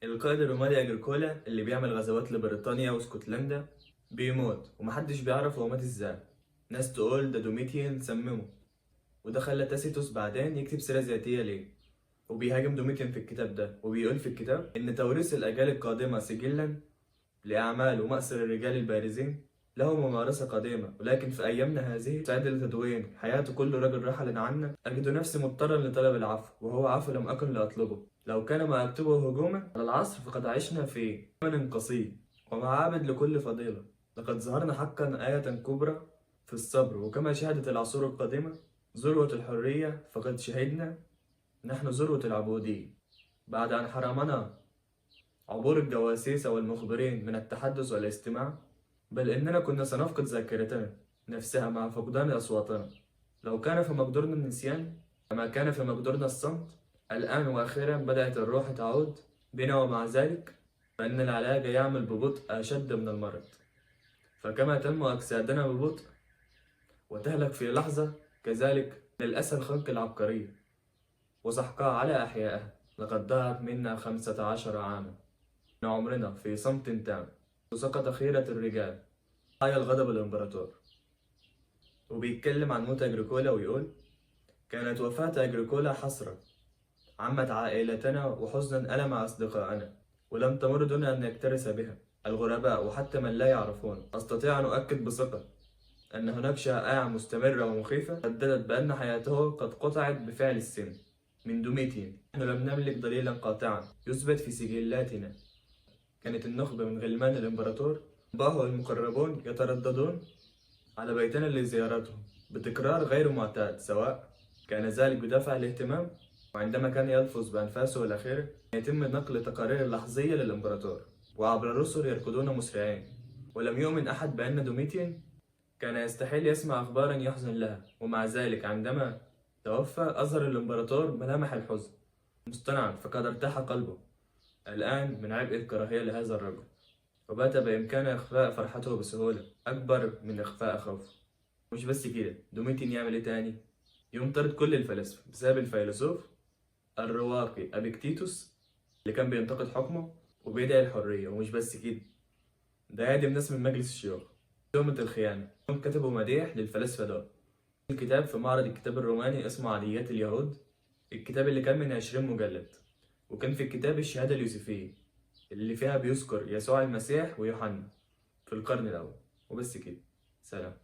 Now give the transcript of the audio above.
القائد الروماني أجريكولا اللي بيعمل غزوات لبريطانيا واسكتلندا بيموت ومحدش بيعرف هو مات ازاي. ناس تقول ده دوميتيان سممه، وده خلى تاسيتوس بعدين يكتب سيرة ذاتية ليه. وبيهاجم دوميتيان في الكتاب ده، وبيقول في الكتاب إن توريث الأجيال القادمة سجلا لأعمال ومأثر الرجال البارزين له ممارسة قديمة، ولكن في أيامنا هذه سعيد لتدوين حياة كل رجل رحل عنا. أجد نفسي مضطرا لطلب العفو، وهو عفو لم أكن لأطلبه. لو كان ما أكتبه هجوما على العصر فقد عشنا في زمن قصير ومعابد لكل فضيلة. لقد ظهرنا حقا آية كبرى في الصبر، وكما شهدت العصور القديمة ذروة الحرية فقد شهدنا نحن ذروة العبودية. بعد أن حرمنا عبور الجواسيس والمخبرين من التحدث والاستماع، بل إننا كنا سنفقد ذاكرتنا نفسها مع فقدان أصواتنا. لو كان في مقدورنا النسيان كما كان في مقدورنا الصمت، الآن وأخيرا بدأت الروح تعود بنا، ومع ذلك فإن العلاج يعمل ببطء أشد من المرض. فكما تنمو أجسادنا ببطء وتهلك في لحظة، كذلك من الأسهل خلق العبقرية وسحقها على أحيائها. لقد ضاعت منا 15 عاما من عمرنا في صمت تام، وسقط خيرة الرجال حيا الغضب الإمبراطور. وبيتكلم عن موت أجريكولا ويقول: كانت وفاة أجريكولا حسرة عمت عائلتنا وحزنا ألم أصدقائنا، ولم تمر دون أن يكترث بها الغرباء وحتى من لا يعرفون. أستطيع أن أؤكد بثقة أن هناك شائعة مستمرة ومخيفة رددت بأن حياته قد قطعت بفعل السن من دوميتيان. نحن لم نملك دليلا قاطعا يثبت في سجلاتنا. كانت النخبة من غلمان الإمبراطور باهو المقربون يترددون على بيتنا لزيارتهم بتكرار غير معتاد، سواء كان ذلك بدافع الاهتمام، وعندما كان يلفظ بأنفاسه الأخيرة يتم نقل تقارير لحظية للإمبراطور، وعبر الرسل يركضون مسرعين. ولم يؤمن أحد بأن دوميتيان كان يستحيل يسمع أخبارا يحزن لها، ومع ذلك عندما توفى أظهر الإمبراطور ملامح الحزن مصطنعا، فقد ارتاح قلبه الآن من عبء الكراهية لهذا الرجل، وبات بإمكانه إخفاء فرحته بسهولة أكبر من إخفاء خوفه. مش بس كده، دوميتيان يعمل إيه تاني؟ يقوم طرد كل الفلاسفة بسبب الفيلسوف الرواقي أبيكتيتوس اللي كان بينتقد حكمه وبيدعي الحرية. ومش بس كده، ده يعدم ناس من مجلس الشيوخ تهمة الخيانة. هم كتبوا مديح للفلاسفة دول. الكتاب في معرض الكتاب الروماني اسمه عاديات اليهود، الكتاب اللي كان من 20 مجلد. وكان في الكتاب الشهادة اليوسفية اللي فيها بيذكر يسوع المسيح ويوحنا في القرن الأول. وبس كده، سلام.